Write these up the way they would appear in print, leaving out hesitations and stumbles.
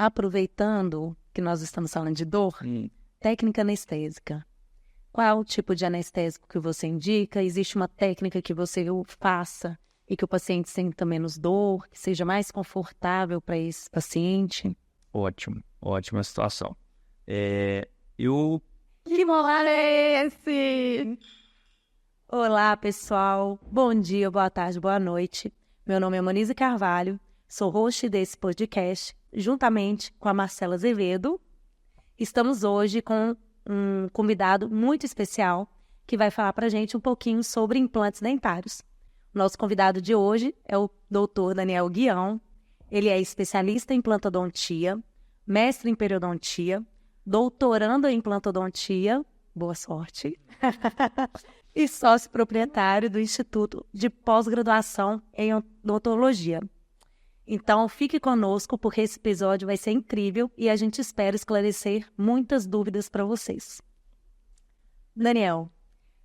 Aproveitando que nós estamos falando de dor, técnica anestésica. Qual tipo de anestésico que você indica? Existe uma técnica que você faça e que o paciente sinta menos dor, que seja mais confortável para esse paciente? Ótimo, ótima situação. Eu Que molar é esse? Olá, pessoal. Bom dia, boa tarde, boa noite. Meu nome é Monize Carvalho, sou host desse podcast, juntamente com a Marcela Azevedo. Estamos hoje com um convidado muito especial que vai falar para a gente um pouquinho sobre implantes dentários. Nosso convidado de hoje é o Dr. Daniel Guião. Ele é especialista em implantodontia, mestre em periodontia, doutorando em implantodontia, boa sorte, e sócio proprietário do Instituto de Pós-Graduação em Odontologia. Então, fique conosco, porque esse episódio vai ser incrível e a gente espera esclarecer muitas dúvidas para vocês. Daniel,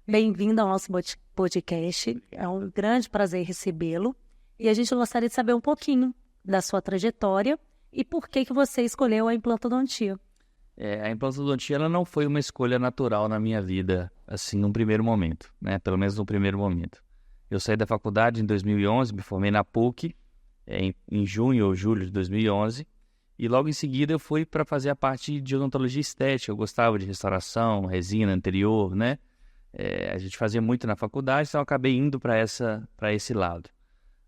bem-vindo ao nosso podcast. É um grande prazer recebê-lo. E a gente gostaria de saber um pouquinho da sua trajetória e por que você escolheu a implantodontia. A implantodontia ela não foi uma escolha natural na minha vida, assim, num primeiro momento, né? Pelo menos no primeiro momento. Eu saí da faculdade em 2011, me formei na PUC, em junho ou julho de 2011, e logo em seguida eu fui para fazer a parte de odontologia estética. Eu gostava de restauração, resina anterior, né? A gente fazia muito na faculdade, então eu acabei indo para esse lado.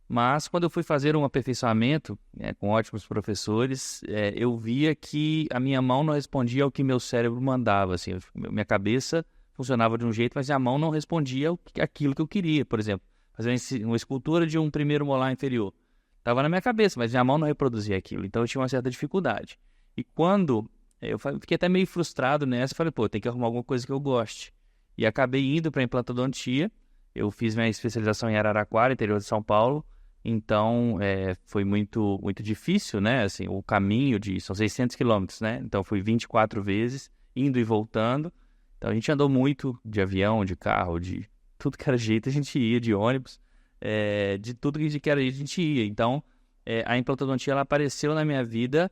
Mas quando eu fui fazer um aperfeiçoamento, com ótimos professores, eu via que a minha mão não respondia ao que meu cérebro mandava. Assim, minha cabeça funcionava de um jeito, mas a mão não respondia aquilo que eu queria. Por exemplo, fazer uma escultura de um primeiro molar inferior. Estava na minha cabeça, mas minha mão não reproduzia aquilo. Então eu tinha uma certa dificuldade. E quando eu fiquei até meio frustrado nessa, falei, tem que arrumar alguma coisa que eu goste. E acabei indo para a implantodontia. Eu fiz minha especialização em Araraquara, interior de São Paulo. Então foi muito, muito difícil, né? Assim, o caminho são 600 quilômetros, né? Então fui 24 vezes, indo e voltando. Então a gente andou muito de avião, de carro, de tudo que era jeito a gente ia, de ônibus. De tudo que era jeito a gente ia. Então a implantodontia ela apareceu na minha vida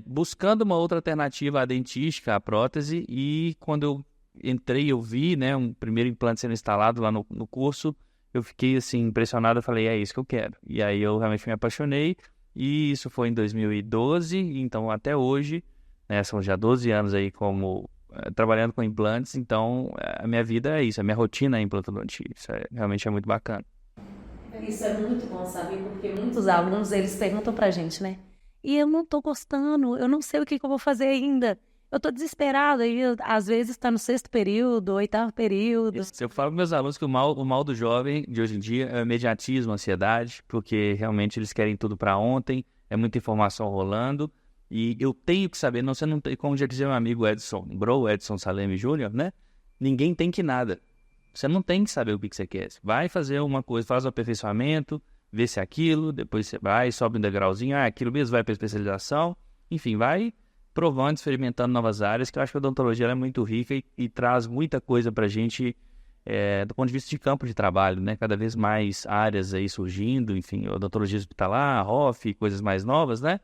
buscando uma outra alternativa à dentística, à prótese. E quando eu entrei, eu vi, né, um primeiro implante sendo instalado lá no curso. Eu fiquei assim impressionado, eu falei, é isso que eu quero. E aí eu realmente me apaixonei, e isso foi em 2012, então até hoje, né, são já 12 anos aí trabalhando com implantes, então a minha vida é isso, a minha rotina é implantodontia, isso realmente é muito bacana. Isso é muito bom, sabe? Porque muitos alunos, eles perguntam pra gente, né? E eu não tô gostando, eu não sei o que eu vou fazer ainda. Eu tô desesperado, e às vezes está no 6º período, 8º período. Eu falo com meus alunos que o mal do jovem de hoje em dia é o imediatismo, a ansiedade, porque realmente eles querem tudo para ontem, é muita informação rolando, e eu tenho que saber, você não tem, como já dizia meu amigo Edson Saleme Júnior, né? Ninguém tem que nada. Você não tem que saber o que você quer. Vai fazer uma coisa, faz um aperfeiçoamento, vê se é aquilo, depois você vai, sobe um degrauzinho, aquilo mesmo, vai para especialização, enfim, vai provando, experimentando novas áreas, que eu acho que a odontologia ela é muito rica e traz muita coisa para a gente do ponto de vista de campo de trabalho, né? Cada vez mais áreas aí surgindo, enfim, odontologia hospitalar, ROF, coisas mais novas, né?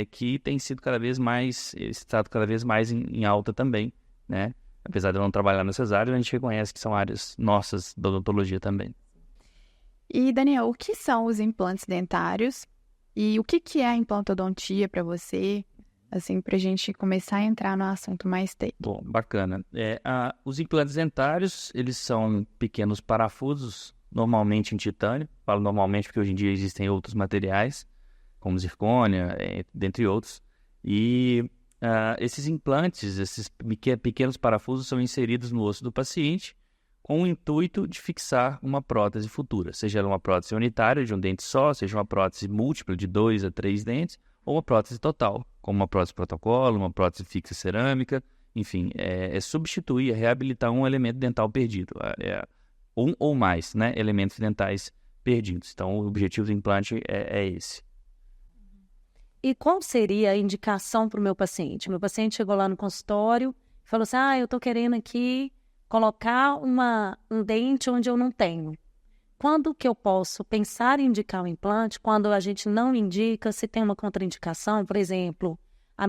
Que tem sido estado cada vez mais em alta também, né? Apesar de eu não trabalhar nessas áreas, a gente reconhece que são áreas nossas da odontologia também. E, Daniel, o que são os implantes dentários? E o que é a implantodontia para você? Assim, para a gente começar a entrar no assunto mais técnico. Bom, bacana. Os implantes dentários, eles são pequenos parafusos, normalmente em titânio. Falo normalmente porque hoje em dia existem outros materiais, como zircônia, dentre outros. E esses implantes, esses pequenos parafusos são inseridos no osso do paciente com o intuito de fixar uma prótese futura, seja ela uma prótese unitária de um dente só, seja uma prótese múltipla de 2 a 3 dentes, ou uma prótese total, como uma prótese protocolo, uma prótese fixa cerâmica, enfim, substituir, reabilitar um elemento dental perdido, um ou mais, né, elementos dentais perdidos. Então, o objetivo do implante é esse. E qual seria a indicação para o meu paciente? Meu paciente chegou lá no consultório e falou assim, eu estou querendo aqui colocar um dente onde eu não tenho. quando que eu posso pensar em indicar o implante, quando a gente não indica, se tem uma contraindicação, por exemplo,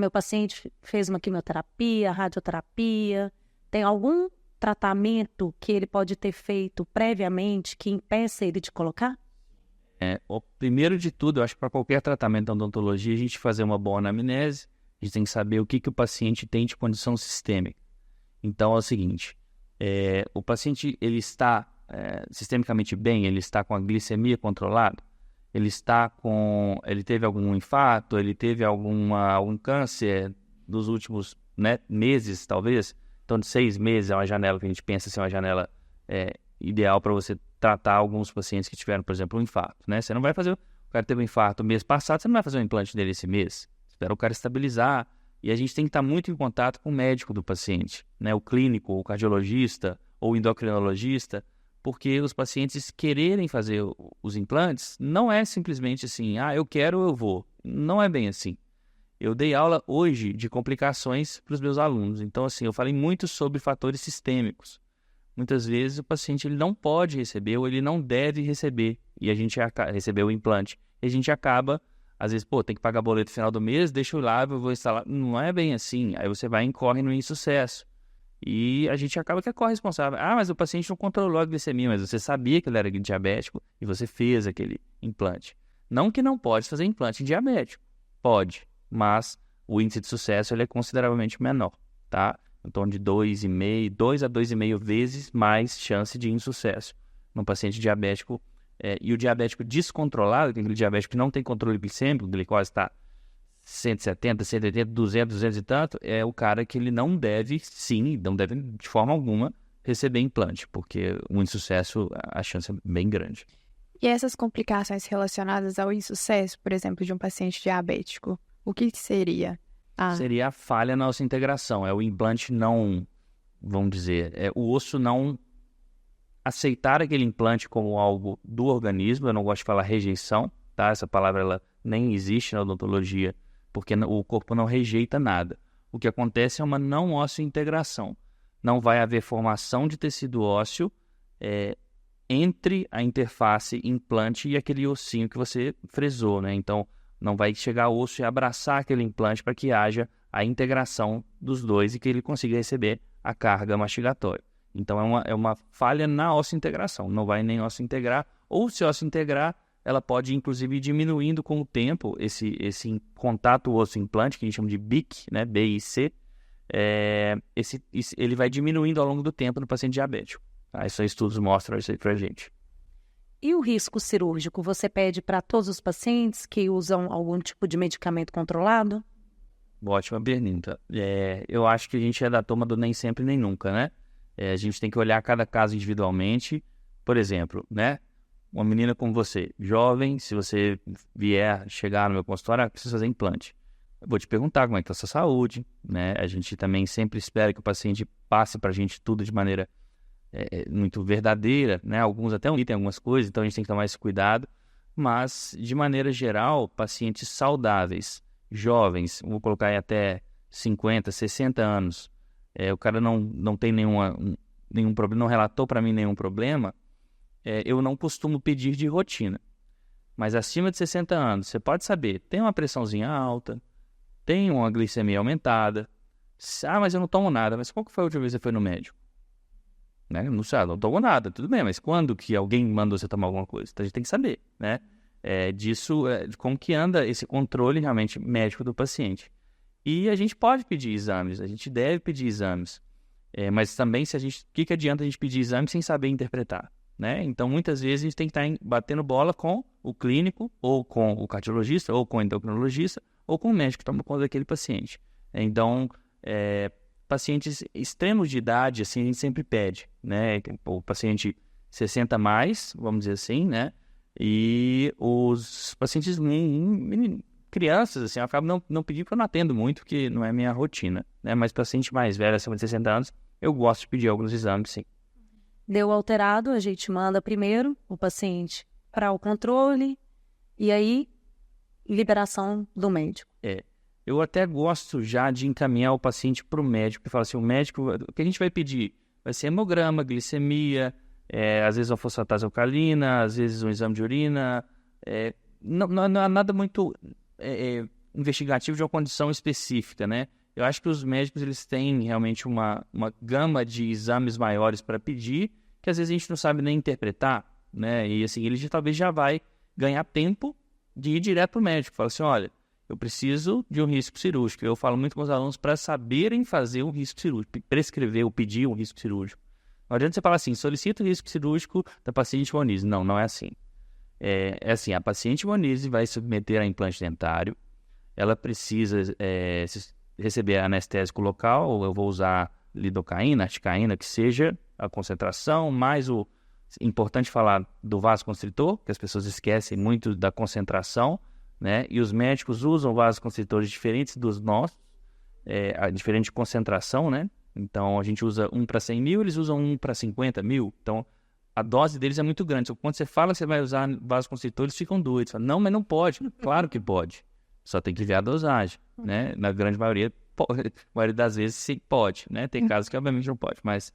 meu paciente fez uma quimioterapia, radioterapia, tem algum tratamento que ele pode ter feito previamente que impeça ele de colocar? O primeiro de tudo, eu acho que para qualquer tratamento da odontologia, a gente fazer uma boa anamnese, a gente tem que saber o que o paciente tem de condição sistêmica. Então, é o seguinte, o paciente ele está sistemicamente bem, ele está com a glicemia controlada, ele teve algum infarto, ele teve algum câncer nos últimos meses, talvez. Então, de 6 meses é uma janela que a gente pensa ser uma janela ideal para você tratar alguns pacientes que tiveram, por exemplo, um infarto, né? Você não vai fazer... O cara teve um infarto mês passado, você não vai fazer um implante dele esse mês. Espera o cara estabilizar. E a gente tem que estar muito em contato com o médico do paciente, né? O clínico, o cardiologista ou o endocrinologista, porque os pacientes quererem fazer os implantes não é simplesmente assim, eu quero, eu vou. Não é bem assim. Eu dei aula hoje de complicações para os meus alunos. Então, assim, eu falei muito sobre fatores sistêmicos. Muitas vezes o paciente ele não pode receber ou ele não deve receber e a gente receber o implante. E a gente acaba, às vezes, tem que pagar boleto no final do mês, deixa eu ir lá, eu vou instalar. Não é bem assim. Aí você vai e incorre no insucesso. E a gente acaba que é corresponsável. Mas o paciente não controlou a glicemia, mas você sabia que ele era diabético e você fez aquele implante. Não que não pode fazer implante em diabético. Pode, mas o índice de sucesso ele é consideravelmente menor, tá? Em torno de 2 a 2,5 vezes mais chance de insucesso no paciente diabético. E o diabético descontrolado, aquele diabético que não tem controle glicêmico, a glicose está 170, 180, 200 e tanto, é o cara que ele não deve de forma alguma receber implante, porque o insucesso, a chance é bem grande. E essas complicações relacionadas ao insucesso, por exemplo, de um paciente diabético, o que seria? Seria a falha na osseointegração. É o implante não, vamos dizer, o osso não aceitar aquele implante como algo do organismo. Eu não gosto de falar rejeição, tá? Essa palavra ela nem existe na odontologia, porque o corpo não rejeita nada. O que acontece é uma não osseointegração. Não vai haver formação de tecido ósseo entre a interface implante e aquele ossinho que você fresou, né? Então, não vai chegar o osso e abraçar aquele implante para que haja a integração dos dois e que ele consiga receber a carga mastigatória. Então, é uma falha na osseointegração. Não vai nem osseointegrar, ou se osseointegrar, ela pode, inclusive, ir diminuindo com o tempo esse contato osso-implante, que a gente chama de BIC, né? BIC, ele vai diminuindo ao longo do tempo no paciente diabético. Tá? Esses estudos mostram isso aí pra gente. E o risco cirúrgico, você pede para todos os pacientes que usam algum tipo de medicamento controlado? Ótima pergunta. Eu acho que a gente é da turma do nem sempre nem nunca, né? A gente tem que olhar cada caso individualmente. Por exemplo, né? Uma menina como você, jovem, se você chegar no meu consultório, precisa fazer implante. Eu vou te perguntar como é que está a sua saúde, né? A gente também sempre espera que o paciente passe para a gente tudo de maneira muito verdadeira, né? Alguns até omitem algumas coisas, então a gente tem que tomar esse cuidado. Mas, de maneira geral, pacientes saudáveis, jovens, vou colocar aí até 50, 60 anos, o cara não tem nenhum problema, não relatou para mim nenhum problema, eu não costumo pedir de rotina. Mas acima de 60 anos, você pode saber, tem uma pressãozinha alta, tem uma glicemia aumentada. Mas eu não tomo nada. Mas qual que foi a última vez que você foi no médico? Né? Não sabe, não tomo nada, tudo bem, mas quando que alguém mandou você tomar alguma coisa? Então a gente tem que saber, né? Como que anda esse controle realmente médico do paciente. E a gente pode pedir exames, a gente deve pedir exames. Mas também, o que adianta a gente pedir exames sem saber interpretar? Né? Então, muitas vezes, a gente tem que estar batendo bola com o clínico, ou com o cardiologista, ou com o endocrinologista, ou com o médico que toma conta daquele paciente. Então, pacientes extremos de idade, assim, a gente sempre pede, né? O paciente 60 mais, vamos dizer assim, né? E os pacientes crianças, assim, eu acabo não pedindo porque eu não atendo muito, porque não é minha rotina, né? Mas paciente mais velho, acima de 60 anos, eu gosto de pedir alguns exames, sim. Deu alterado, a gente manda primeiro o paciente para o controle e aí liberação do médico. Eu até gosto já de encaminhar o paciente para o médico e falar assim, o médico, o que a gente vai pedir? Vai ser hemograma, glicemia, às vezes uma fosfatase alcalina, às vezes um exame de urina. Não há nada muito investigativo de uma condição específica, né? Eu acho que os médicos eles têm realmente uma gama de exames maiores para pedir, que às vezes a gente não sabe nem interpretar, né? E assim, ele talvez já vai ganhar tempo de ir direto para o médico. Fala assim, olha, eu preciso de um risco cirúrgico. Eu falo muito com os alunos para saberem fazer um risco cirúrgico, prescrever ou pedir um risco cirúrgico. Não adianta você falar assim, solicito o risco cirúrgico da paciente Monize. Não, não é assim. É assim, a paciente Monize vai submeter a implante dentário, ela precisa receber anestésico local, ou eu vou usar lidocaína, articaína, que seja a concentração, mais o importante falar do vasoconstritor, que as pessoas esquecem muito da concentração, né? E os médicos usam vasoconstritores diferentes dos nossos, a diferente concentração, né? Então, a gente usa 1 para 100 mil, eles usam 1 para 50 mil. Então, a dose deles é muito grande. Então, quando você fala que você vai usar vasoconstritor, eles ficam doidos. Falam, não, mas não pode. Claro que pode. Só tem que ver a dosagem, né? Na grande maioria, a maioria das vezes, sim, pode, né? Tem casos que, obviamente, não pode. Mas,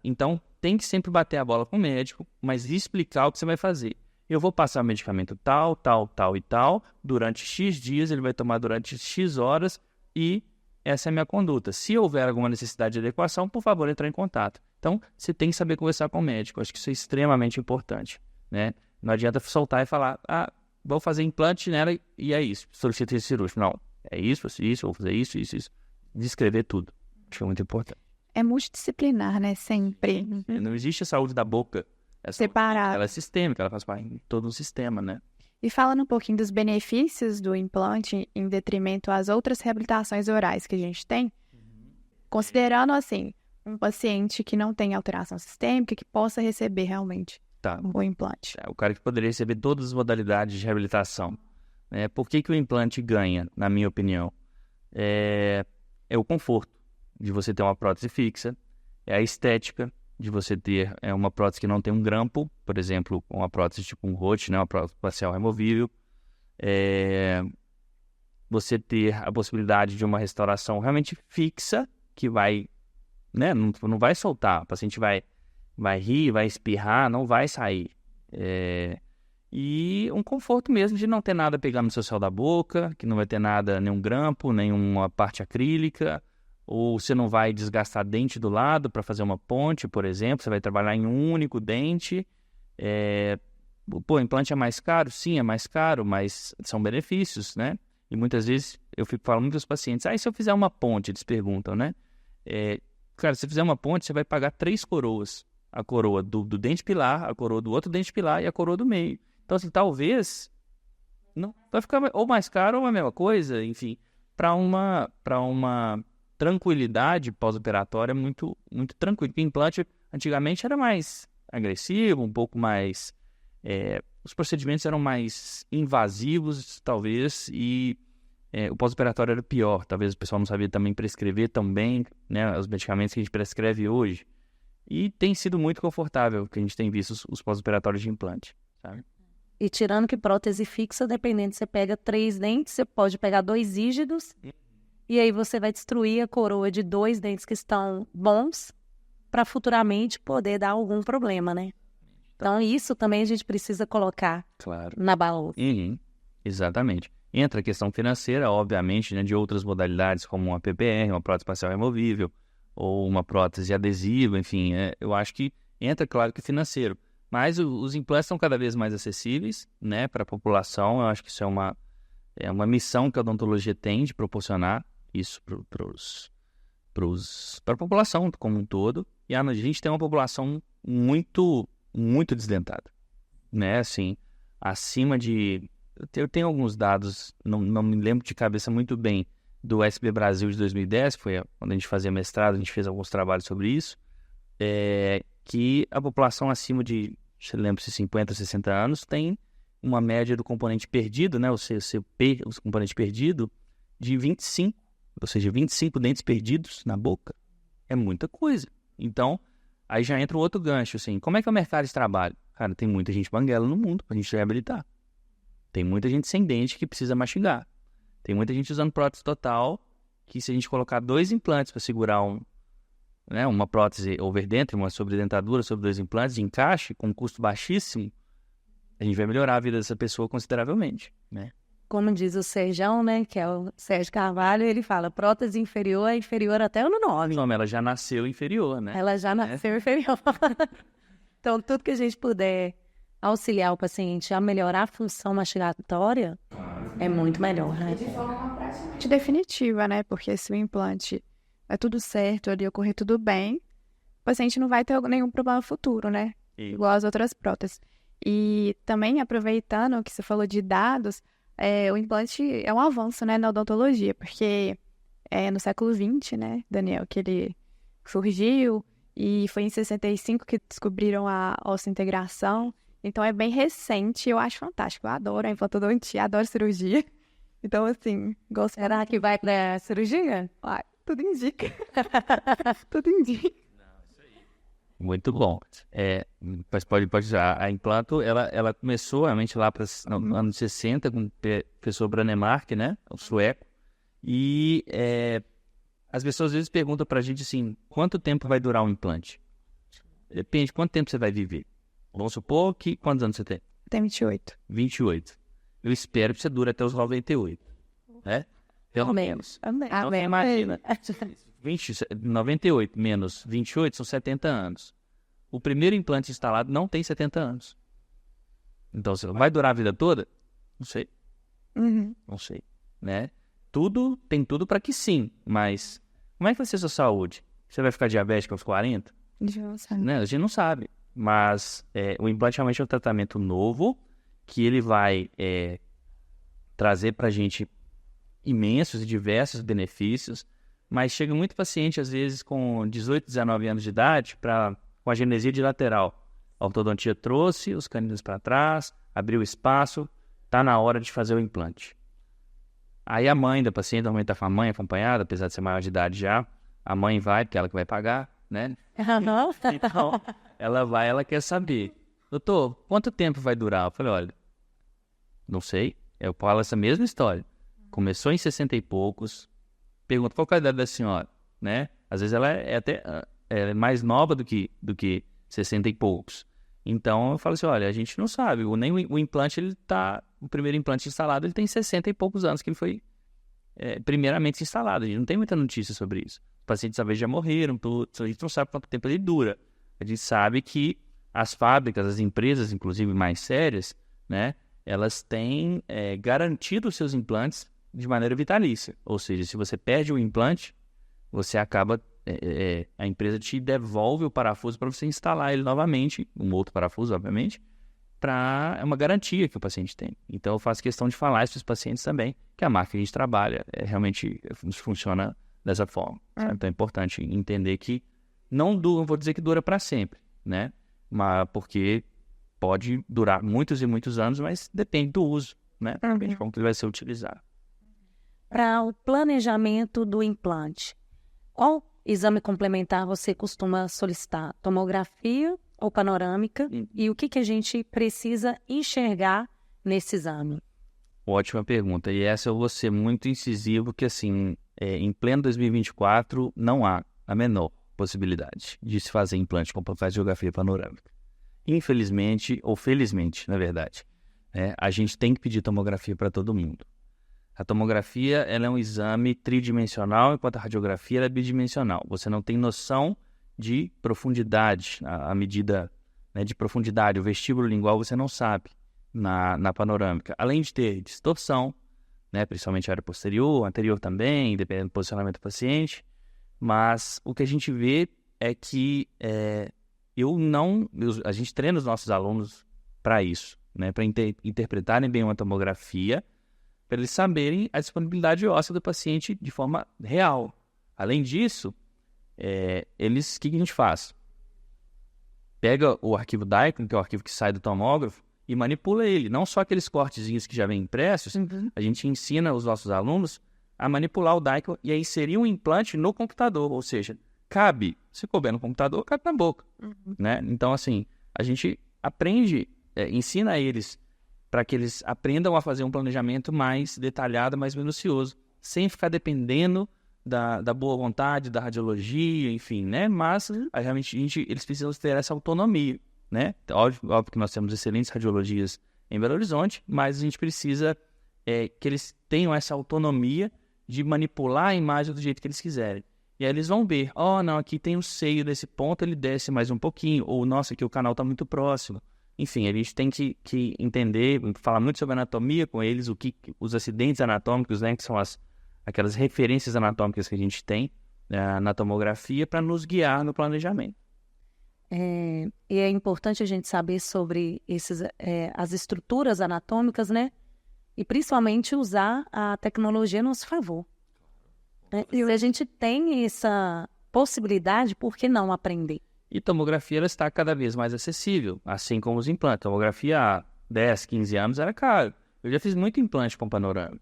então, tem que sempre bater a bola com o médico, mas explicar o que você vai fazer. Eu vou passar medicamento tal, tal, tal e tal, durante X dias, ele vai tomar durante X horas e essa é a minha conduta. Se houver alguma necessidade de adequação, por favor, entrar em contato. Então, você tem que saber conversar com o médico. Acho que isso é extremamente importante, né? Não adianta soltar e falar, vou fazer implante nela e é isso. Solicito esse cirúrgico. Não, é isso, vou fazer isso. Descrever tudo. Acho que é muito importante. É multidisciplinar, né? Sempre. Não existe a saúde da boca. Separada. Ela é sistêmica, ela faz parte de todo um sistema, né? E falando um pouquinho dos benefícios do implante em detrimento às outras reabilitações orais que a gente tem, considerando, assim, um paciente que não tem alteração sistêmica, que possa receber realmente o implante. O cara que poderia receber todas as modalidades de reabilitação. Por que o implante ganha, na minha opinião? É o conforto de você ter uma prótese fixa, é a estética de você ter uma prótese que não tem um grampo, por exemplo, uma prótese tipo um Roche, né, uma prótese facial removível, você ter a possibilidade de uma restauração realmente fixa, que vai, né, não vai soltar, o paciente vai rir, vai espirrar, não vai sair. E um conforto mesmo de não ter nada pegando no seu céu da boca, que não vai ter nada, nenhum grampo, nenhuma parte acrílica, ou você não vai desgastar dente do lado para fazer uma ponte, por exemplo, você vai trabalhar em um único dente. O implante é mais caro? Sim, é mais caro, mas são benefícios, né? E muitas vezes eu fico falando com os pacientes, e se eu fizer uma ponte? Eles perguntam, né? Cara, se você fizer uma ponte, você vai pagar 3 coroas. A coroa do dente pilar, a coroa do outro dente pilar e a coroa do meio. Então, assim, talvez não vai ficar ou mais caro ou a mesma coisa, enfim, para uma tranquilidade pós-operatória muito, muito tranquilo. Porque o implante antigamente era mais agressivo, um pouco mais... os procedimentos eram mais invasivos, talvez, e o pós-operatório era pior. Talvez o pessoal não sabia também prescrever tão bem, né, os medicamentos que a gente prescreve hoje. E tem sido muito confortável que a gente tem visto os pós-operatórios de implante, sabe? E tirando que prótese fixa, dependendo, você pega 3 dentes, você pode pegar 2 rígidos, e aí você vai destruir a coroa de 2 dentes que estão bons para futuramente poder dar algum problema, né? Então, isso também a gente precisa colocar na balança. Exatamente. Entra a questão financeira, obviamente, né, de outras modalidades, como uma PPR, uma prótese facial removível, ou uma prótese adesiva, enfim. Eu acho que entra, claro, que financeiro. Mas os implantes são cada vez mais acessíveis, né, para a população. Eu acho que isso é uma missão que a odontologia tem de proporcionar isso para a população como um todo. E a gente tem uma população muito, muito desdentada, né? Assim, acima de... Eu tenho alguns dados, não me lembro de cabeça muito bem, do SB Brasil de 2010, que foi quando a gente fazia mestrado, a gente fez alguns trabalhos sobre isso, que a população acima de, se lembro, 50, 60 anos, tem uma média do componente perdido, né, o CP, o componente perdido, de 25, ou seja, 25 dentes perdidos na boca. É muita coisa. Então, aí já entra um outro gancho, assim, como é que é o mercado de trabalho? Cara, tem muita gente banguela no mundo pra gente reabilitar. Tem muita gente sem dente que precisa mastigar. Tem muita gente usando prótese total, que se a gente colocar 2 implantes para segurar né, uma prótese overdentro, uma sobredentadura sobre 2 implantes de encaixe com um custo baixíssimo, a gente vai melhorar a vida dessa pessoa consideravelmente, né? Como diz o Serjão, né, que é o Sérgio Carvalho, ele fala, prótese inferior é inferior até no nome. Não, ela já nasceu inferior, né? Ela já nasceu inferior. Então, tudo que a gente puder auxiliar o paciente a melhorar a função mastigatória é muito melhor, né? De forma praticamente definitiva, né? Porque se o implante é tudo certo, ali ocorrer tudo bem, o paciente não vai ter nenhum problema futuro, né? Igual as outras próteses. E também, aproveitando que você falou de dados, o implante é um avanço, né, na odontologia, porque no século XX, né, Daniel, que ele surgiu, e foi em 65 que descobriram a osseointegração. Então, é bem recente, eu acho fantástico. Eu adoro a implantodontia, adoro cirurgia. Então, assim, gosto. Será que vai pra cirurgia? Ai, tudo indica. Tudo indica. Muito bom. Mas pode usar. A Implanto, ela começou realmente lá para os anos 60 com o professor Branemark, né? O sueco. E as pessoas às vezes perguntam pra gente assim, quanto tempo vai durar um implante? Depende, quanto tempo você vai viver? Vamos supor que, quantos anos você tem? Tem 28. 28. Eu espero que você dure até os 98, né? Pelo menos. Amém. Então você imagina, 98 menos 28 são 70 anos. O primeiro implante instalado não tem 70 anos. Então, vai durar a vida toda? Não sei. Uhum. Não sei, né? Tem tudo para que sim, mas como é que vai ser a sua saúde? Você vai ficar diabético aos 40? Né? A gente não sabe. Mas o implante realmente é um tratamento novo que ele vai trazer para a gente imensos e diversos benefícios, mas chega muito paciente, às vezes, com 18, 19 anos de idade, com a genesia de lateral. A ortodontia trouxe os caninos para trás, abriu espaço, está na hora de fazer o implante. Aí a mãe da paciente, normalmente está com a mãe acompanhada, apesar de ser maior de idade já, a mãe vai, porque é ela que vai pagar, né? Então, ela quer saber, doutor, quanto tempo vai durar? Eu falei, olha, não sei, eu falo essa mesma história. Começou em 60 e poucos, pergunta qual é a idade da senhora, né? Às vezes ela é até mais nova do que 60 e poucos. Então eu falo assim, olha, a gente não sabe, nem o implante, o primeiro implante instalado, ele tem 60 e poucos anos que ele foi primeiramente instalado. A gente não tem muita notícia sobre isso. Os pacientes às vezes já morreram, a gente não sabe quanto tempo ele dura. A gente sabe que as fábricas, as empresas, inclusive mais sérias, né, elas têm garantido os seus implantes de maneira vitalícia. Ou seja, se você perde o implante, você acaba, a empresa te devolve o parafuso para você instalar ele novamente, um outro parafuso, obviamente, é uma garantia que o paciente tem. Então, eu faço questão de falar isso para os pacientes também, que a marca que a gente trabalha realmente funciona dessa forma. Então, é importante entender que não vou dizer que dura para sempre, né? Mas porque pode durar muitos e muitos anos, mas depende do uso, né? Depende de como ele vai ser utilizado. Para o planejamento do implante, qual exame complementar você costuma solicitar? Tomografia ou panorâmica? E o que a gente precisa enxergar nesse exame? Ótima pergunta. E essa eu vou ser muito incisivo, que assim, em pleno 2024 não há a menor possibilidade de se fazer implante com radiografia panorâmica. Infelizmente, ou felizmente, na verdade, a gente tem que pedir tomografia para todo mundo. A tomografia ela é um exame tridimensional, enquanto a radiografia ela é bidimensional. Você não tem noção de profundidade, a medida, né, de profundidade, o vestíbulo lingual você não sabe na panorâmica. Além de ter distorção, né, principalmente a área posterior, anterior também, dependendo do posicionamento do paciente. Mas o que a gente vê é que a gente treina os nossos alunos para isso, né, para interpretarem bem uma tomografia, para eles saberem a disponibilidade óssea do paciente de forma real. Além disso, o que a gente faz? Pega o arquivo DICOM, que é o arquivo que sai do tomógrafo, e manipula ele. Não só aqueles cortezinhos que já vêm impressos, a gente ensina os nossos alunos a manipular o DICOM e a inserir um implante no computador. Ou seja, se couber no computador, cabe na boca. Né? Então, assim, a gente aprende, ensina eles para que eles aprendam a fazer um planejamento mais detalhado, mais minucioso, sem ficar dependendo da boa vontade, da radiologia, enfim, né? Mas realmente eles precisam ter essa autonomia, né? Óbvio que nós temos excelentes radiologias em Belo Horizonte, mas a gente precisa que eles tenham essa autonomia de manipular a imagem do jeito que eles quiserem. E aí eles vão ver, não, aqui tem um seio desse ponto, ele desce mais um pouquinho, ou nossa, aqui o canal está muito próximo. Enfim, a gente tem que entender, falar muito sobre anatomia com eles, os acidentes anatômicos, né, que são aquelas referências anatômicas que a gente tem na tomografia para nos guiar no planejamento. E é importante a gente saber sobre as estruturas anatômicas, né? E principalmente usar a tecnologia a nosso favor. E a gente tem essa possibilidade, por que não aprender? E tomografia ela está cada vez mais acessível, assim como os implantes. Tomografia há 10, 15 anos era caro. Eu já fiz muito implante com panorâmica.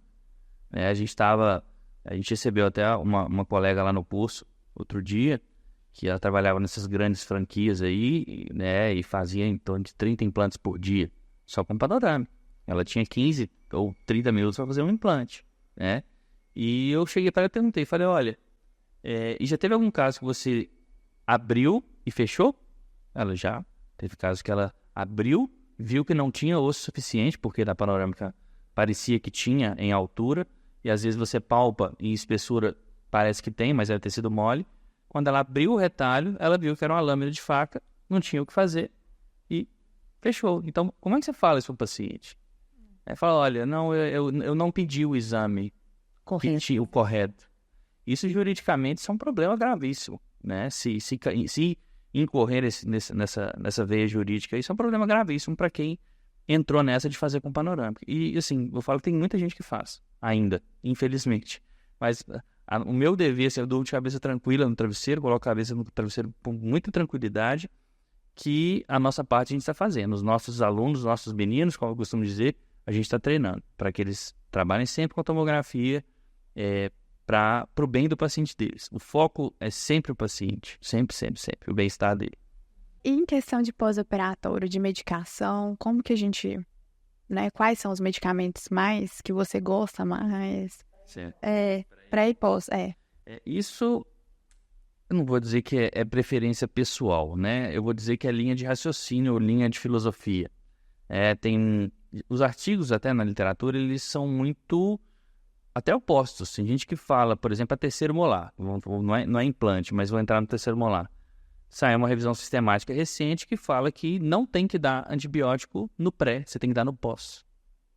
A gente recebeu até uma colega lá no curso outro dia, que ela trabalhava nessas grandes franquias aí, né, e fazia em torno de 30 implantes por dia, só com panorâmica. Ela tinha 15 ou 30 minutos para fazer um implante, né? E eu cheguei para ela e perguntei, falei, olha, e já teve algum caso que você abriu e fechou? Ela já. Teve casos que ela abriu, viu que não tinha osso suficiente, porque na panorâmica parecia que tinha em altura, e às vezes você palpa em espessura, parece que tem, mas deve ter sido mole. Quando ela abriu o retalho, ela viu que era uma lâmina de faca, não tinha o que fazer e fechou. Então, como é que você fala isso para o paciente? Fala, olha, não, eu não pedi o exame o correto. Isso juridicamente é um problema gravíssimo, né? Se incorrer nessa veia jurídica, isso é um problema gravíssimo para quem entrou nessa de fazer com panorâmica. E assim, eu falo que tem muita gente que faz ainda, infelizmente. Mas o meu dever, eu durmo de cabeça tranquila no travesseiro, coloco a cabeça no travesseiro com muita tranquilidade, que a nossa parte a gente está fazendo. Os nossos alunos, os nossos meninos, como eu costumo dizer, a gente está treinando para que eles trabalhem sempre com a tomografia para o bem do paciente deles. O foco é sempre o paciente, sempre, o bem-estar dele. E em questão de pós-operatório, de medicação, como que a gente, né, quais são os medicamentos mais que você gosta mais? Certo. Pré e pós, Isso, eu não vou dizer que é preferência pessoal, né? Eu vou dizer que é linha de raciocínio ou linha de filosofia. Tem os artigos até na literatura, eles são muito até opostos. Tem gente que fala, por exemplo, a terceiro molar, não é implante, mas vou entrar no terceiro molar. Saiu uma revisão sistemática recente que fala que não tem que dar antibiótico no pré, você tem que dar no pós.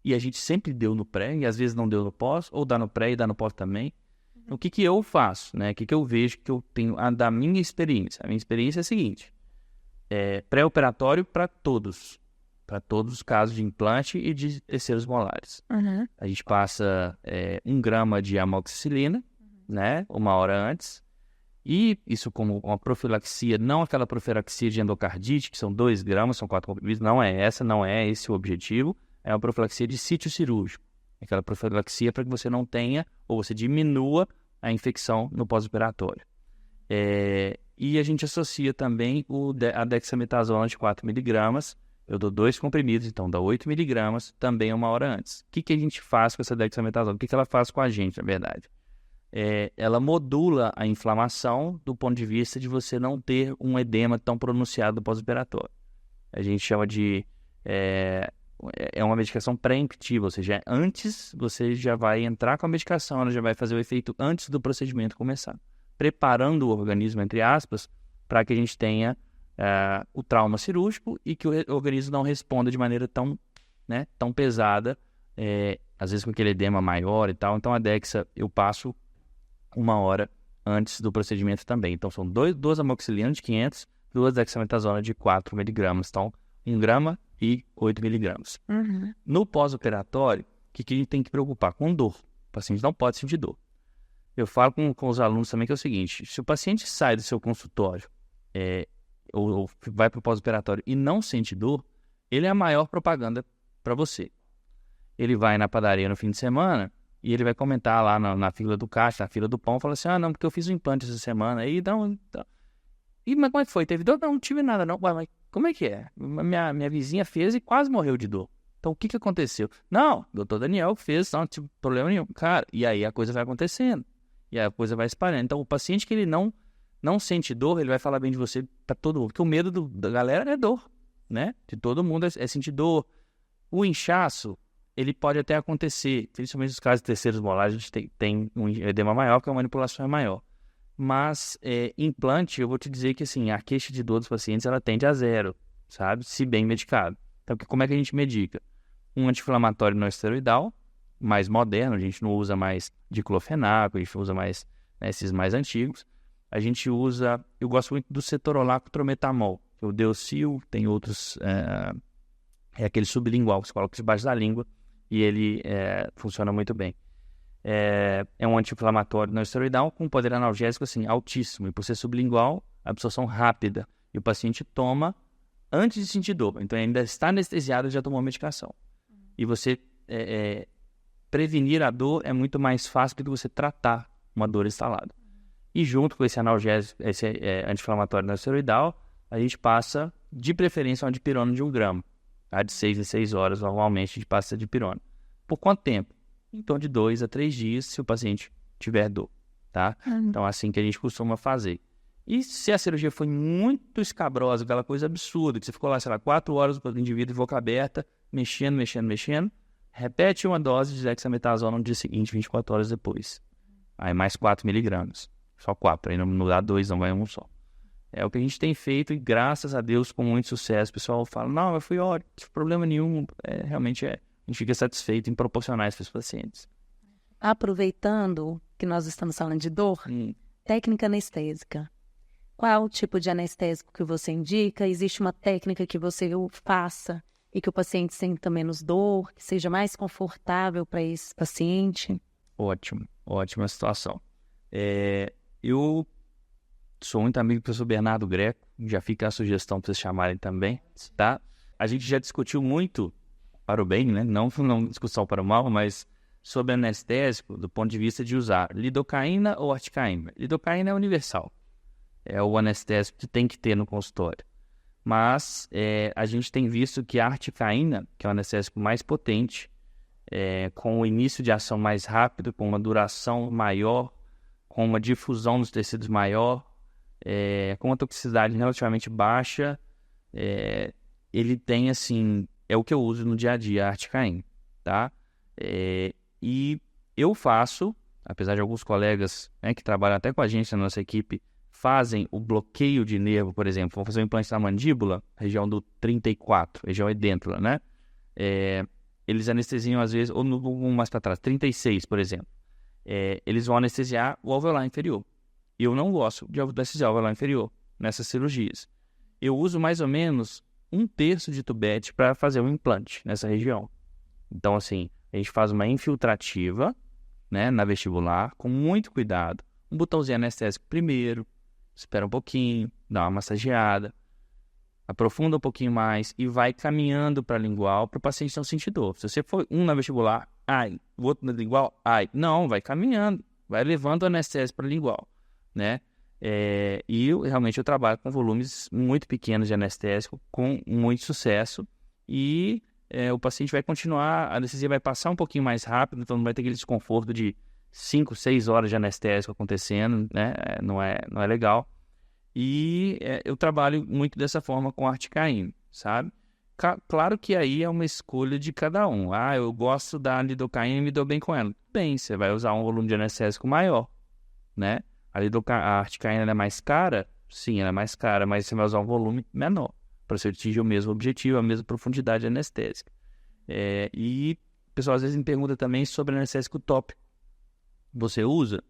E a gente sempre deu no pré, e às vezes não deu no pós, ou dá no pré e dá no pós também. Então, o que eu faço, né? O que eu vejo, que eu tenho da minha experiência? A minha experiência é a seguinte, pré-operatório para todos os casos de implante e de terceiros molares. Uhum. A gente passa 1 grama de amoxicilina, né, 1 hora antes, e isso como uma profilaxia, não aquela profilaxia de endocardite, que são 2 gramas, são 4 comprimidos, não é esse o objetivo, é uma profilaxia de sítio cirúrgico, aquela profilaxia para que você não tenha, ou você diminua a infecção no pós-operatório. E a gente associa também a dexametasona de 4 miligramas. Eu dou 2 comprimidos, então dá 8 miligramas, também 1 hora antes. O que a gente faz com essa dexametasona? O que ela faz com a gente, na verdade? Ela modula a inflamação do ponto de vista de você não ter um edema tão pronunciado pós-operatório. A gente chama de... É uma medicação pré-emptiva, ou seja, antes você já vai entrar com a medicação, ela já vai fazer o efeito antes do procedimento começar. Preparando o organismo, entre aspas, para que a gente tenha o trauma cirúrgico e que o organismo não responda de maneira tão pesada, às vezes com aquele edema maior e tal. Então a Dexa eu passo 1 hora antes do procedimento também. Então são 2 amoxicilinas de 500, 2 dexametasona de 4 miligramas. Então 1 grama e 8 miligramas. Uhum. No pós-operatório, o que a gente tem que preocupar? Com dor. O paciente não pode sentir dor. Eu falo com os alunos também que é o seguinte, se o paciente sai do seu consultório ou vai para o pós-operatório e não sente dor, ele é a maior propaganda para você. Ele vai na padaria no fim de semana e ele vai comentar lá na fila do caixa, na fila do pão, fala assim, não, porque eu fiz um implante essa semana, aí não... mas como é que foi? Teve dor? Não tive nada não. Mas como é que é? Minha vizinha fez e quase morreu de dor. Então o que aconteceu? Não, o doutor Daniel fez, não tive problema nenhum. Cara, e aí a coisa vai acontecendo. E a coisa vai espalhando. Então, o paciente que ele não sente dor, ele vai falar bem de você para todo mundo. Porque o medo da galera é dor, né? De todo mundo é sentir dor. O inchaço, ele pode até acontecer. Principalmente nos casos de terceiros molares, a gente tem um edema maior, porque a manipulação é maior. Mas, implante, eu vou te dizer que, assim, a queixa de dor dos pacientes, ela tende a zero, sabe? Se bem medicado. Então, como é que a gente medica? Um anti-inflamatório não esteroidal, mais moderno, a gente não usa mais diclofenaco, a gente usa mais, né, esses mais antigos. A gente usa, eu gosto muito do cetorolaco trometamol, que é o Deocil, tem outros, é aquele sublingual que você coloca debaixo da língua e ele funciona muito bem. É um anti-inflamatório não esteroidal com poder analgésico assim, altíssimo, e por ser sublingual, absorção rápida, e o paciente toma antes de sentir dor, então ainda está anestesiado e já tomou a medicação. E você prevenir a dor é muito mais fácil do que você tratar uma dor instalada. E junto com esse analgésico, esse anti-inflamatório não esteroidal, a gente passa, de preferência, uma dipirona de 1 grama. Tá? De 6 em 6 horas, normalmente, a gente passa essa dipirona. Por quanto tempo? Em torno de 2 a 3 dias, se o paciente tiver dor. Tá? Então, é assim que a gente costuma fazer. E se a cirurgia foi muito escabrosa, aquela coisa absurda, que você ficou lá, sei lá, 4 horas com o indivíduo de boca aberta, mexendo, repete uma dose de dexametasona no dia seguinte, 24 horas depois. Aí mais 4 miligramas. Só 4, aí não dá 2, não vai um só. É o que a gente tem feito e graças a Deus com muito sucesso. O pessoal fala, não, mas foi ótimo, não tive problema nenhum. Realmente a gente fica satisfeito em proporcionar isso para os pacientes. Aproveitando que nós estamos falando de dor, técnica anestésica. Qual é o tipo de anestésico que você indica? Existe uma técnica que você faça e que o paciente sinta menos dor, que seja mais confortável para esse paciente? Ótima situação. Eu sou muito amigo do professor Bernardo Greco, já fica a sugestão para vocês chamarem também, tá? A gente já discutiu muito, para o bem, né? Não discussão para o mal, mas sobre anestésico do ponto de vista de usar lidocaína ou articaína. Lidocaína é universal, é o anestésico que tem que ter no consultório. Mas a gente tem visto que a articaína, que é o anestésico mais potente, com o início de ação mais rápido, com uma duração maior, com uma difusão nos tecidos maior, com uma toxicidade relativamente baixa, ele tem, assim, é o que eu uso no dia a dia, a articaína, tá? E eu faço, apesar de alguns colegas, né, que trabalham até com a gente na nossa equipe, fazem o bloqueio de nervo, por exemplo, vão fazer um implante na mandíbula, região do 34, região edêntula, né? Eles anestesiam às vezes, ou mais para trás, 36, por exemplo. Eles vão anestesiar o alveolar inferior. E eu não gosto de anestesiar o alveolar inferior nessas cirurgias. Eu uso mais ou menos 1/3 de tubete para fazer um implante nessa região. Então, assim, a gente faz uma infiltrativa, né, na vestibular, com muito cuidado. Um botãozinho anestésico primeiro, espera um pouquinho, dá uma massageada, aprofunda um pouquinho mais e vai caminhando para a lingual para o paciente não sentir dor. Se você for na vestibular, ai, o outro na lingual, ai, não, vai caminhando, vai levando o anestésico para a lingual, né? E realmente eu trabalho com volumes muito pequenos de anestésico, com muito sucesso, e o paciente vai continuar, a anestesia vai passar um pouquinho mais rápido, então não vai ter aquele desconforto de 5, 6 horas de anestésico acontecendo, né? Não é legal. E eu trabalho muito dessa forma com articaína, sabe? Claro que aí é uma escolha de cada um. Eu gosto da lidocaína e me dou bem com ela. Bem, você vai usar um volume de anestésico maior, né? A articaína é mais cara? Sim, ela é mais cara, mas você vai usar um volume menor para você atingir o mesmo objetivo, a mesma profundidade anestésica. E o pessoal às vezes me pergunta também sobre anestésico tópico. Você usa?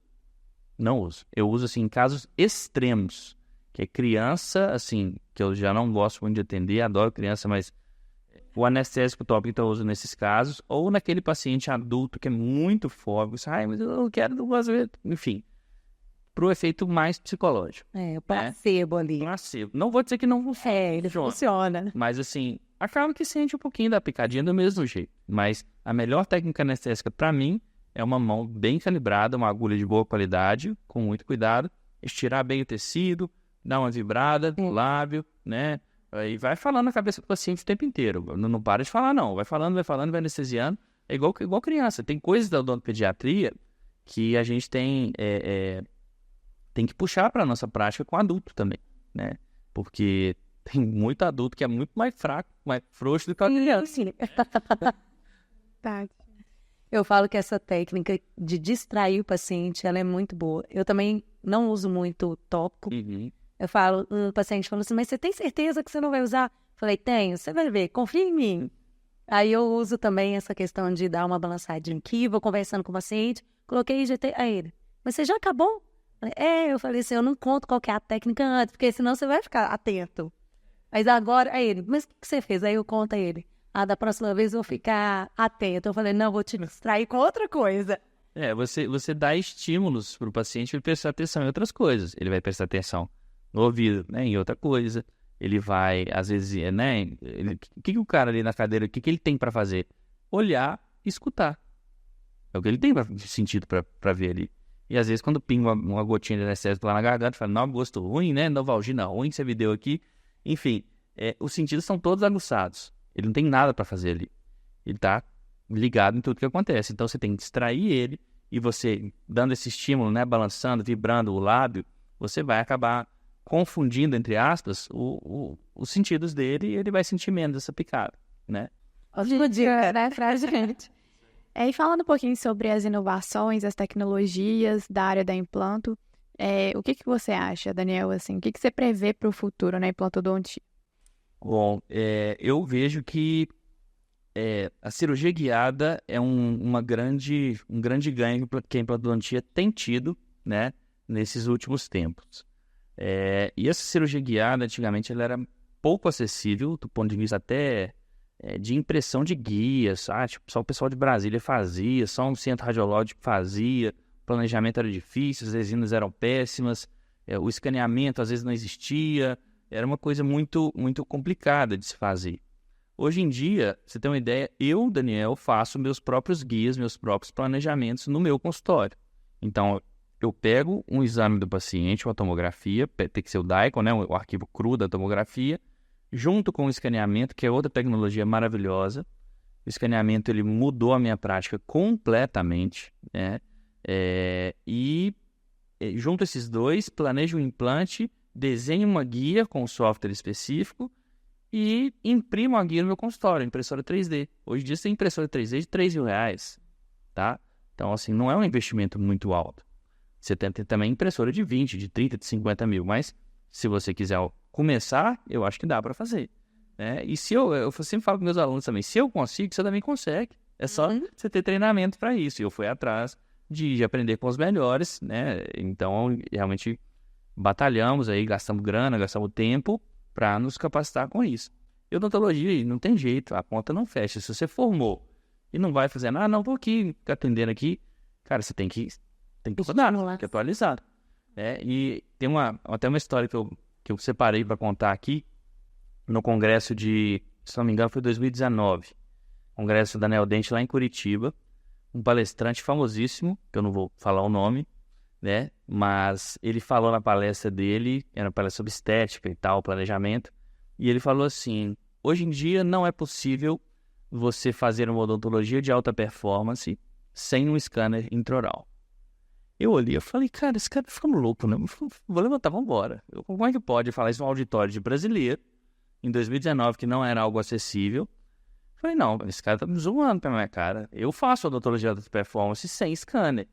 Não uso. Eu uso, assim, em casos extremos, que é criança, assim, que eu já não gosto muito de atender, adoro criança, mas o anestésico tópico então eu uso nesses casos, ou naquele paciente adulto que é muito fóbico, mas eu não quero, não gosto, enfim, para o efeito mais psicológico. O placebo ali. Placebo. Não vou dizer que não funciona. Ele funciona. Mas, assim, acaba que sente um pouquinho da picadinha do mesmo jeito. Mas a melhor técnica anestésica para mim é uma mão bem calibrada, uma agulha de boa qualidade, com muito cuidado, estirar bem o tecido, dar uma vibrada no lábio, né? E vai falando na cabeça do paciente o tempo inteiro. Não para de falar, não. Vai falando, vai anestesiando. É igual criança. Tem coisas da odontopediatria que a gente tem que puxar para a nossa prática com adulto também, né? Porque tem muito adulto que é muito mais fraco, mais frouxo do que a criança. Tá. Eu falo que essa técnica de distrair o paciente, ela é muito boa. Eu também não uso muito tópico. Uhum. Eu falo, o paciente fala assim, mas você tem certeza que você não vai usar? Falei, tenho, você vai ver, confia em mim. Aí eu uso também essa questão de dar uma balançadinha aqui, vou conversando com o paciente, coloquei IGT a ele. Mas você já acabou? Eu falei assim, eu não conto qual que é a técnica antes, porque senão você vai ficar atento. Mas agora, aí ele, mas o que você fez? Aí eu conto a ele. Da próxima vez eu vou ficar atento. Eu falei, não, vou te distrair com outra coisa. Você dá estímulos para o paciente para ele prestar atenção em outras coisas. Ele vai prestar atenção no ouvido, né, em outra coisa. Ele vai, às vezes, né, o que o cara ali na cadeira, o que ele tem para fazer? Olhar e escutar. É o que ele tem de sentido para ver ali. E às vezes quando pinga uma gotinha de anestésico lá na garganta, fala, não, gosto ruim, né, Novalgina ruim, você me deu aqui. Enfim, os sentidos são todos aguçados. Ele não tem nada para fazer ali. Ele está ligado em tudo que acontece. Então você tem que distrair ele e você, dando esse estímulo, né, balançando, vibrando o lábio, você vai acabar confundindo, entre aspas, os sentidos dele e ele vai sentir menos essa picada, né? Ótima dica, né, pra gente. E falando um pouquinho sobre as inovações, as tecnologias da área da implanto, o que você acha, Daniel, assim, o que você prevê para o futuro na implantodontia? Bom, eu vejo que a cirurgia guiada é um grande ganho que a implantodontia tem tido, né, nesses últimos tempos. E essa cirurgia guiada, antigamente, ela era pouco acessível, do ponto de vista até de impressão de guias, tipo, só o pessoal de Brasília fazia, só um centro radiológico fazia, o planejamento era difícil, as resinas eram péssimas, o escaneamento às vezes não existia, era uma coisa muito, muito complicada de se fazer. Hoje em dia, você tem uma ideia, eu, Daniel, faço meus próprios guias, meus próprios planejamentos no meu consultório. Então, eu pego um exame do paciente, uma tomografia, tem que ser o DICOM, né, o arquivo cru da tomografia, junto com o escaneamento, que é outra tecnologia maravilhosa. O escaneamento ele mudou a minha prática completamente, né? Junto a esses dois, planejo um implante, desenho uma guia com um software específico e imprimo a guia no meu consultório, impressora 3D. Hoje em dia você tem impressora 3D de R$3.000, tá? Então, assim, não é um investimento muito alto. Você tem também impressora de 20, de 30, de 50 mil, mas se você quiser começar, eu acho que dá para fazer, né? E se eu sempre falo com meus alunos também, se eu consigo, você também consegue. É só você ter treinamento para isso. E eu fui atrás de aprender com os melhores, né? Então, realmente, batalhamos aí, gastamos grana, gastamos tempo para nos capacitar com isso. E odontologia, não tem jeito, a conta não fecha. Se você formou e não vai fazer nada, não, vou aqui, atendendo aqui, cara, você tem que estudar, tem que atualizar. E tem até uma história que eu separei para contar aqui, no congresso de, se não me engano, foi 2019, congresso da Neodente lá em Curitiba, um palestrante famosíssimo, que eu não vou falar o nome, né, mas ele falou na palestra dele, era uma palestra sobre estética e tal, planejamento, e ele falou assim, hoje em dia não é possível você fazer uma odontologia de alta performance sem um scanner intraoral. Eu olhei e falei, cara, esse cara tá ficando louco, né? Vou levantar, vamos embora. Como é que pode falar isso num auditório de brasileiro, em 2019, que não era algo acessível? Falei, não, esse cara tá me zoando pra minha cara. Eu faço odontologia de alta performance sem scanner.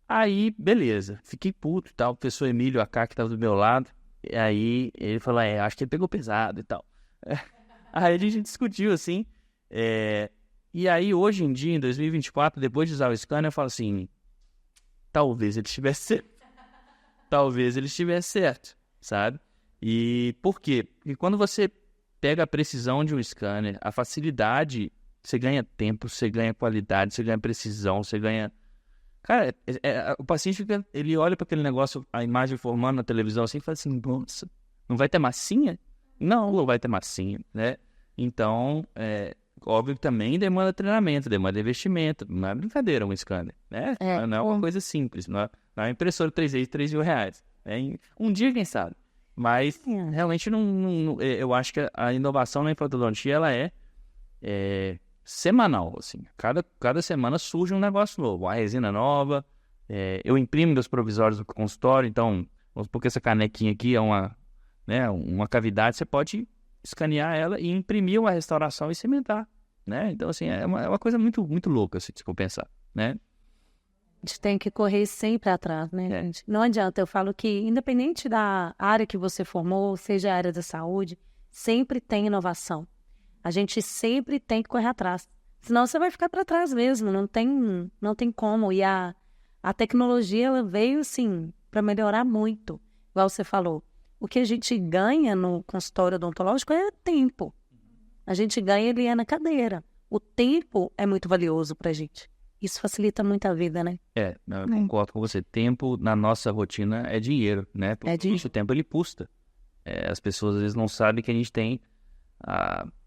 Aí, beleza. Fiquei puto e tal. O professor Emílio AK, que tava do meu lado. E aí, ele falou, acho que ele pegou pesado e tal. Aí a gente discutiu, assim. E aí, hoje em dia, em 2024, depois de usar o scanner, eu falo assim, talvez ele estivesse certo. Talvez ele estivesse certo, sabe? E por quê? Porque quando você pega a precisão de um scanner, a facilidade, você ganha tempo, você ganha qualidade, você ganha precisão, você ganha... Cara, o paciente ele olha para aquele negócio, a imagem formando na televisão assim, e fala assim, nossa, não vai ter massinha? Não vai ter massinha, né? Então, óbvio que também demanda treinamento, demanda investimento, não é brincadeira um scanner, né? Não é uma coisa simples, não é uma impressora 3D de R$3.000, né? Um dia, quem sabe? Mas, realmente, eu acho que a inovação na implantodontia, ela é semanal, assim. Cada semana surge um negócio novo, uma resina nova. Eu imprimo meus provisórios no consultório, então, vamos supor que essa canequinha aqui é uma cavidade, você pode escanear ela e imprimir uma restauração e cimentar, né? Então, assim, é uma coisa muito, muito louca, assim, se for pensar, né? A gente tem que correr sempre atrás, né, gente? Não adianta, eu falo que independente da área que você formou, seja a área da saúde, sempre tem inovação. A gente sempre tem que correr atrás. Senão você vai ficar para trás mesmo, não tem como. E a tecnologia, ela veio, assim, para melhorar muito. Igual você falou, o que a gente ganha no consultório odontológico é tempo. A gente ganha, ele é na cadeira. O tempo é muito valioso para a gente. Isso facilita muito a vida, né? Eu concordo com você. Tempo na nossa rotina é dinheiro, né? Porque o tempo ele custa. As pessoas às vezes não sabem que a gente tem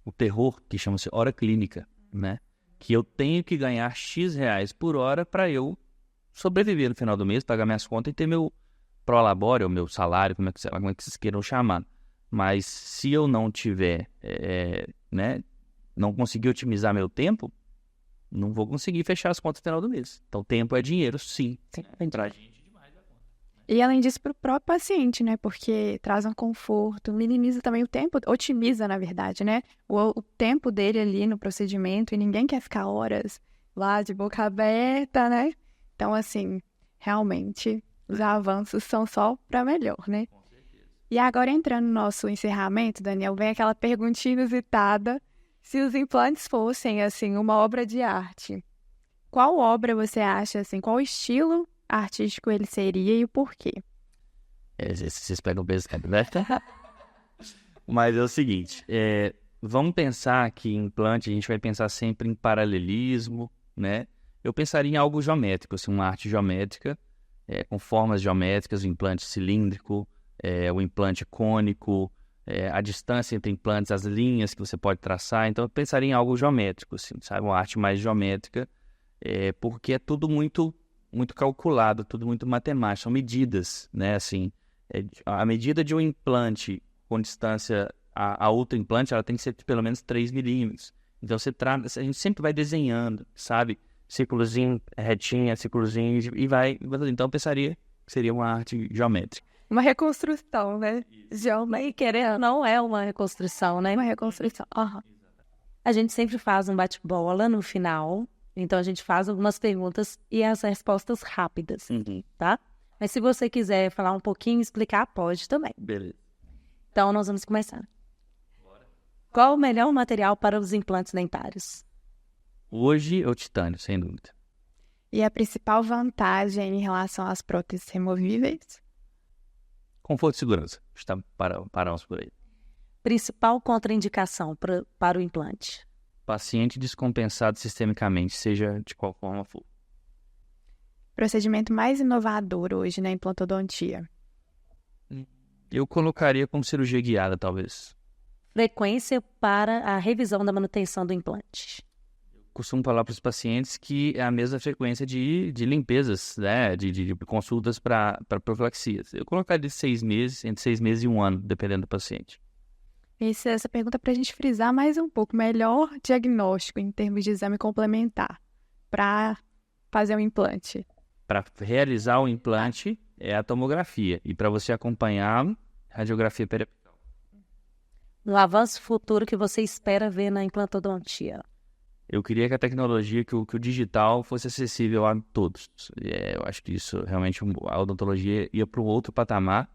o terror que chama-se hora clínica, né? Que eu tenho que ganhar X reais por hora para eu sobreviver no final do mês, pagar minhas contas e ter meu prolabore, ou meu salário, como é que vocês queiram chamar. Mas se eu não tiver, né? Não conseguir otimizar meu tempo, não vou conseguir fechar as contas no final do mês. Então, tempo é dinheiro, sim. Pra gente, demais da conta. E além disso, para o próprio paciente, né? Porque traz um conforto, minimiza também o tempo, otimiza, na verdade, né? O tempo dele ali no procedimento, e ninguém quer ficar horas lá de boca aberta, né? Então, assim, realmente, os avanços são só para melhor, né? Com certeza. E agora, entrando no nosso encerramento, Daniel, vem aquela perguntinha inusitada. Se os implantes fossem, assim, uma obra de arte, qual obra você acha, assim, qual estilo artístico ele seria e o porquê? Vocês pegam pesado, né? Mas é o seguinte, vamos pensar que em implante a gente vai pensar sempre em paralelismo, né? Eu pensaria em algo geométrico, assim, uma arte geométrica, com formas geométricas, o implante cilíndrico, o implante cônico, a distância entre implantes, as linhas que você pode traçar. Então, eu pensaria em algo geométrico, assim, sabe? Uma arte mais geométrica, porque é tudo muito, muito calculado, tudo muito matemático. São medidas, né? Assim, a medida de um implante com distância a outro implante, ela tem que ser de pelo menos 3 milímetros. Então, a gente sempre vai desenhando, sabe? Círculozinho, retinha, círculozinho, e vai. Então, eu pensaria que seria uma arte geométrica. Uma reconstrução, né? E querer não é uma reconstrução, né? Uma reconstrução. Uhum. A gente sempre faz um bate-bola no final. Então, a gente faz algumas perguntas e as respostas rápidas, tá? Mas se você quiser falar um pouquinho, explicar, pode também. Beleza. Então, nós vamos começar. Bora. Qual o melhor material para os implantes dentários? Hoje, o titânio, sem dúvida. E a principal vantagem em relação às próteses removíveis? Conforto e segurança. Paramos por aí. Principal contraindicação para o implante? Paciente descompensado sistemicamente, seja de qual forma for. Procedimento mais inovador hoje na implantodontia? Eu colocaria como cirurgia guiada, talvez. Frequência para a revisão da manutenção do implante? Costumo falar para os pacientes que é a mesma frequência de limpezas, né? De consultas para profilaxias. Eu colocaria de 6 meses, entre 6 meses e 1 ano, dependendo do paciente. Essa pergunta é para a gente frisar mais um pouco. Melhor diagnóstico em termos de exame complementar para fazer um implante? Para realizar o implante é a tomografia. E para você acompanhar, radiografia periapical. No avanço futuro que você espera ver na implantodontia? Eu queria que a tecnologia, que o digital fosse acessível a todos. Eu acho que isso realmente, a odontologia ia para um outro patamar,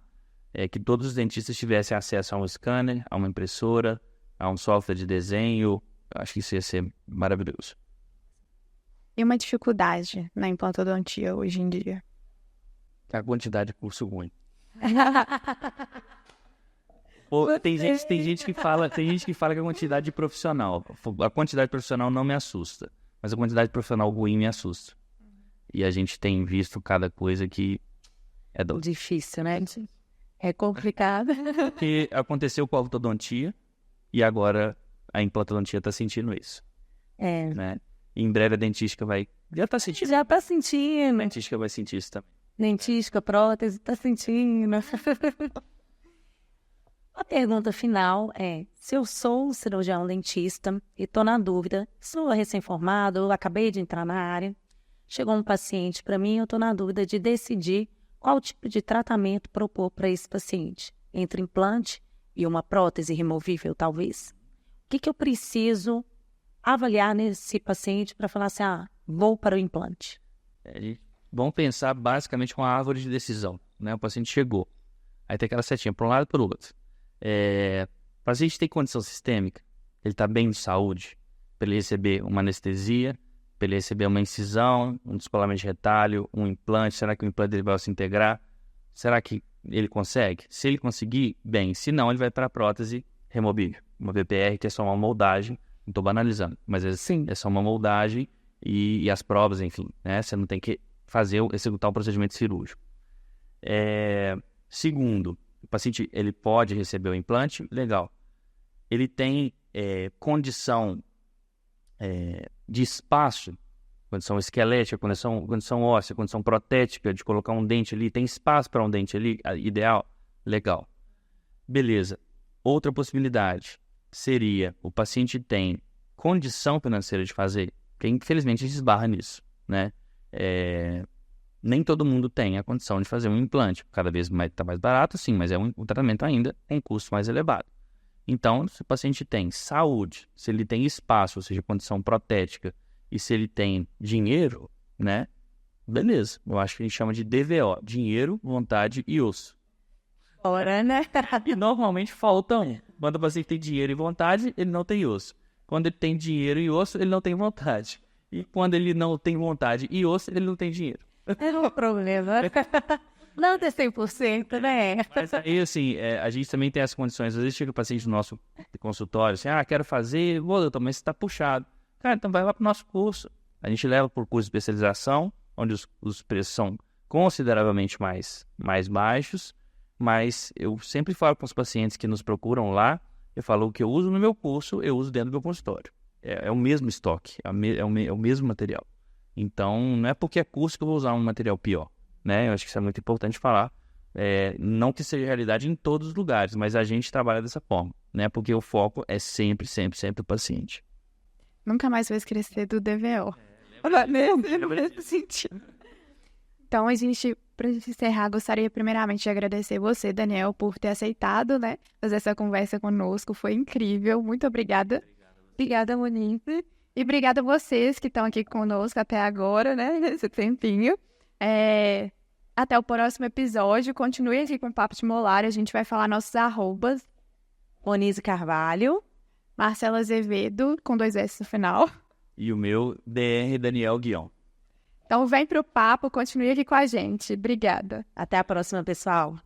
que todos os dentistas tivessem acesso a um scanner, a uma impressora, a um software de desenho. Eu acho que isso ia ser maravilhoso. E uma dificuldade na implantodontia hoje em dia? A quantidade de curso ruim. Tem gente que fala que a quantidade de profissional. A quantidade de profissional não me assusta, mas a quantidade de profissional ruim me assusta. E a gente tem visto cada coisa que é doido. Difícil, né? É complicado. Porque aconteceu com a ortodontia e agora a implantodontia está sentindo isso. Né? E em breve a dentística já está sentindo. Já está sentindo. A dentística vai sentir isso também. Dentística, prótese, está sentindo. A pergunta final é, se eu sou cirurgião dentista e estou na dúvida, sou recém-formado, eu acabei de entrar na área, chegou um paciente para mim, eu estou na dúvida de decidir qual tipo de tratamento propor para esse paciente, entre implante e uma prótese removível, talvez. O que eu preciso avaliar nesse paciente para falar assim, vou para o implante? Vamos pensar basicamente com a árvore de decisão, né? O paciente chegou, aí tem aquela setinha para um lado e para o outro. O paciente tem condição sistêmica, ele está bem de saúde, para ele receber uma anestesia, para ele receber uma incisão, um descolamento de retalho, um implante, será que o implante dele vai se integrar? Será que ele consegue? Se ele conseguir, bem, se não, ele vai para a prótese removível, uma BPR que é só uma moldagem, não estou banalizando, mas é só uma moldagem e as provas, enfim, né? Você não tem que executar o procedimento cirúrgico. Segundo, o paciente ele pode receber o implante, legal. Ele tem condição de espaço, condição esquelética, condição óssea, condição protética de colocar um dente ali, tem espaço para um dente ali, ideal, legal. Beleza. Outra possibilidade seria o paciente tem condição financeira de fazer, porque infelizmente a gente esbarra nisso, né? Nem todo mundo tem a condição de fazer um implante. Cada vez está mais barato, sim, mas é um tratamento ainda com custo mais elevado. Então, se o paciente tem saúde, se ele tem espaço, ou seja, condição protética, e se ele tem dinheiro, né? Beleza. Eu acho que a gente chama de DVO. Dinheiro, vontade e osso. Ora, né? E normalmente faltam. Quando o paciente tem dinheiro e vontade, ele não tem osso. Quando ele tem dinheiro e osso, ele não tem vontade. E quando ele não tem vontade e osso, ele não tem dinheiro. É um problema. Não tem 100%, né? Mas aí, assim, a gente também tem as condições. Às vezes chega o paciente no nosso consultório, assim, quero fazer, doutor, mas você está puxado. Cara, então vai lá para o nosso curso. A gente leva para o curso de especialização, onde os preços são consideravelmente mais baixos, mas eu sempre falo com os pacientes que nos procuram lá, eu falo o que eu uso no meu curso, eu uso dentro do meu consultório. É o mesmo estoque, é o mesmo material. Então, não é porque é curso que eu vou usar um material pior, né? Eu acho que isso é muito importante falar. Não que seja realidade em todos os lugares, mas a gente trabalha dessa forma, né? Porque o foco é sempre o paciente. Nunca mais vou esquecer do DVO. Nesse sentido. Então, para encerrar, gostaria primeiramente de agradecer você, Daniel, por ter aceitado, né, fazer essa conversa conosco. Foi incrível. Muito obrigada. Obrigada, Monique. E obrigada a vocês que estão aqui conosco até agora, né, nesse tempinho. Até o próximo episódio. Continue aqui com o Papo de Molar. A gente vai falar nossos arrobas. Monize Carvalho. Marcela Azevedo, com 2 S no final. E o meu, DR Daniel Guion. Então vem pro papo, continue aqui com a gente. Obrigada. Até a próxima, pessoal.